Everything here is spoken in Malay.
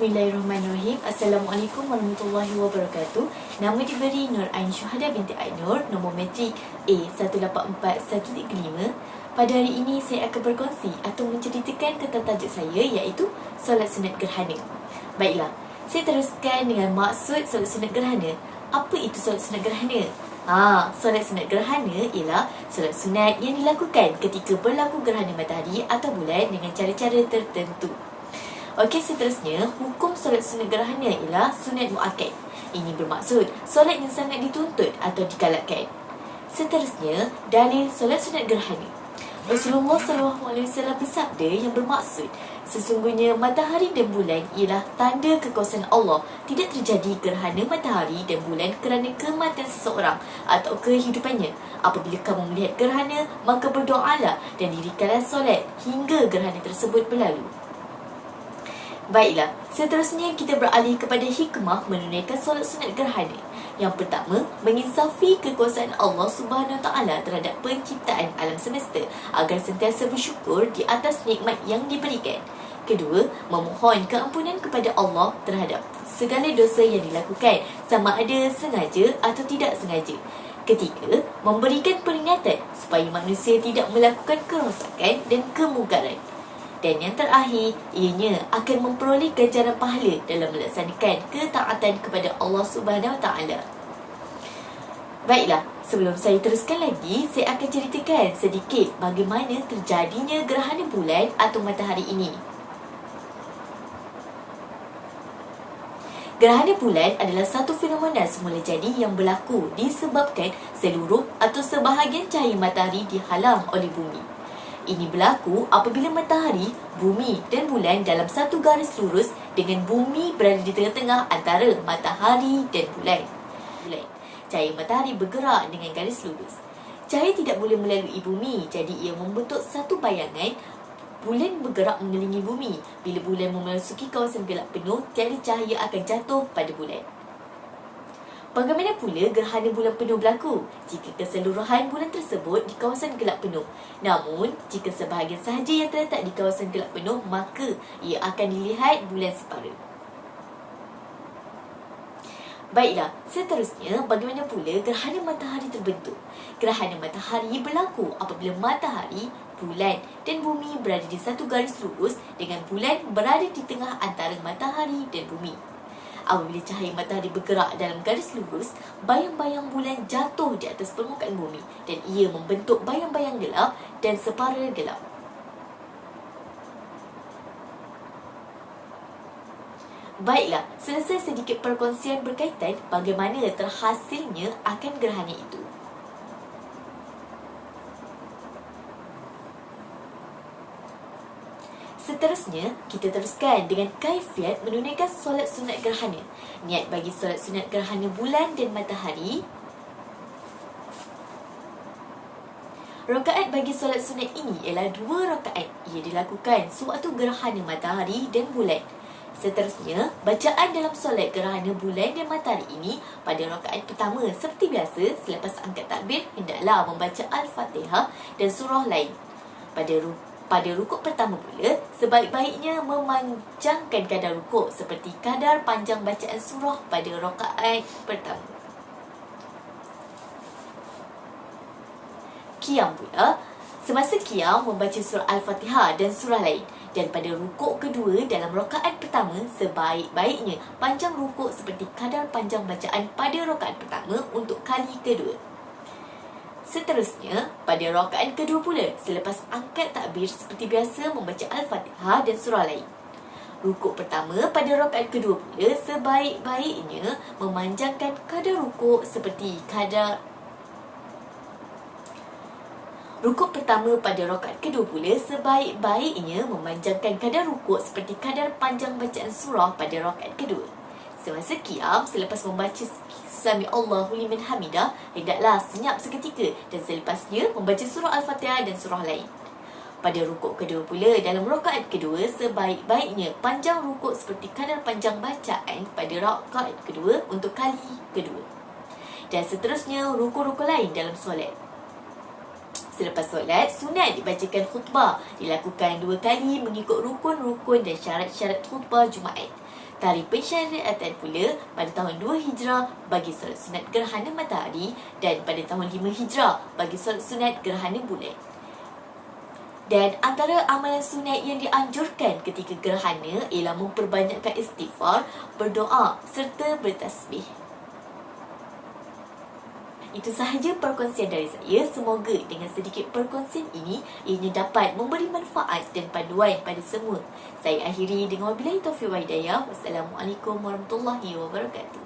Bismillahirrahmanirrahim. Assalamualaikum warahmatullahi wabarakatuh. Nama diberi Nur Ain Syuhada binti Ainur, nombor metrik A184135. Pada hari ini saya akan berkongsi atau menceritakan tentang tajuk saya, iaitu solat sunat gerhana. Baiklah, saya teruskan dengan maksud solat sunat gerhana. Apa itu solat sunat gerhana? Solat sunat gerhana ialah solat sunat yang dilakukan ketika berlaku gerhana matahari atau bulan dengan cara-cara tertentu. Okey, seterusnya, hukum solat sunat gerhana ialah sunat muakkad. Ini bermaksud solat yang sangat dituntut atau digalakkan. Seterusnya, dalil solat sunat gerhana. Rasulullah SAW bersabda yang bermaksud, sesungguhnya matahari dan bulan ialah tanda kekuasaan Allah. Tidak terjadi gerhana matahari dan bulan kerana kematian seseorang atau kehidupannya. Apabila kamu melihat gerhana, maka berdoalah dan dirikanlah solat hingga gerhana tersebut berlalu. Baiklah, seterusnya kita beralih kepada hikmah menunaikan solat sunat gerhana. Yang pertama, menginsafi kekuasaan Allah Subhanahu Wa Taala terhadap penciptaan alam semesta agar sentiasa bersyukur di atas nikmat yang diberikan. Kedua, memohon keampunan kepada Allah terhadap segala dosa yang dilakukan, sama ada sengaja atau tidak sengaja. Ketiga, memberikan peringatan supaya manusia tidak melakukan kerosakan dan kemungkaran. Dan yang terakhir, ianya akan memperoleh ganjaran pahala dalam melaksanakan ketaatan kepada Allah Subhanahu Wa Taala. Baiklah, sebelum saya teruskan lagi, saya akan ceritakan sedikit bagaimana terjadinya gerhana bulan atau matahari ini. Gerhana bulan adalah satu fenomena semula jadi yang berlaku disebabkan seluruh atau sebahagian cahaya matahari dihalang oleh bumi. Ini berlaku apabila matahari, bumi dan bulan dalam satu garis lurus dengan bumi berada di tengah-tengah antara matahari dan bulan. Cahaya matahari bergerak dengan garis lurus. Cahaya tidak boleh melalui bumi, jadi ia membentuk satu bayangan. Bulan bergerak mengelilingi bumi. Bila bulan memasuki kawasan gelap penuh, tiada cahaya akan jatuh pada bulan. Bagaimana pula gerhana bulan penuh berlaku jika keseluruhan bulan tersebut di kawasan gelap penuh? Namun, jika sebahagian sahaja yang terletak di kawasan gelap penuh, maka ia akan dilihat bulan separuh. Baiklah, seterusnya bagaimana pula gerhana matahari terbentuk? Gerhana matahari berlaku apabila matahari, bulan dan bumi berada di satu garis lurus dengan bulan berada di tengah antara matahari dan bumi. Apabila cahaya matahari bergerak dalam garis lurus, bayang-bayang bulan jatuh di atas permukaan bumi dan ia membentuk bayang-bayang gelap dan separa gelap. Baiklah, selesai sedikit perkongsian berkaitan bagaimana terhasilnya akan gerhana itu. Seterusnya, kita teruskan dengan kaifiat menunaikan solat sunat gerhana. Niat bagi solat sunat gerhana bulan dan matahari. Rakaat bagi solat sunat ini ialah 2 rakaat. Ia dilakukan sewaktu gerhana matahari dan bulan. Seterusnya, bacaan dalam solat gerhana bulan dan matahari ini pada rakaat pertama seperti biasa, selepas angkat takbir, hendaklah membaca Al-Fatihah dan surah lain. Pada rukuk pertama pula, sebaik-baiknya memanjangkan kadar rukuk seperti kadar panjang bacaan surah pada rakaat pertama. Qiyam pula, semasa qiyam membaca surah Al-Fatihah dan surah lain. Dan pada rukuk kedua dalam rakaat pertama, sebaik-baiknya panjang rukuk seperti kadar panjang bacaan pada rakaat pertama untuk kali kedua. Seterusnya, pada rakaat kedua pula, selepas angkat takbir seperti biasa membaca Al-Fatihah dan surah lain. Rukuk pertama pada rakaat kedua pula, sebaik-baiknya memanjangkan kadar rukuk seperti kadar Rukuk pertama pada rakaat kedua pula, sebaik-baiknya memanjangkan kadar rukuk seperti kadar panjang bacaan surah pada rakaat kedua. Semasa qiyam, selepas membaca Sami Allahu liman hamidah, hendaklah senyap seketika dan selepasnya membaca surah Al-Fatihah dan surah lain. Pada rukuk kedua pula, dalam rakaat kedua, sebaik-baiknya panjang rukuk seperti kadar panjang bacaan pada rakaat kedua untuk kali kedua. Dan seterusnya, rukuk-rukuk lain dalam solat. Selepas solat, sunat dibacakan khutbah. Dilakukan 2 kali mengikut rukun-rukun dan syarat-syarat khutbah Jumaat. Tarikh pensyariatan pula pada tahun 2 Hijrah bagi solat sunat gerhana matahari dan pada tahun 5 Hijrah bagi solat sunat gerhana bulan. Dan antara amalan sunat yang dianjurkan ketika gerhana ialah memperbanyakkan istighfar, berdoa serta bertasbih. Itu sahaja perkongsian dari saya. Semoga dengan sedikit perkongsian ini ianya dapat memberi manfaat dan panduan pada semua. Saya akhiri dengan wabillahi taufiq wal hidayah. Wassalamualaikum warahmatullahi wabarakatuh.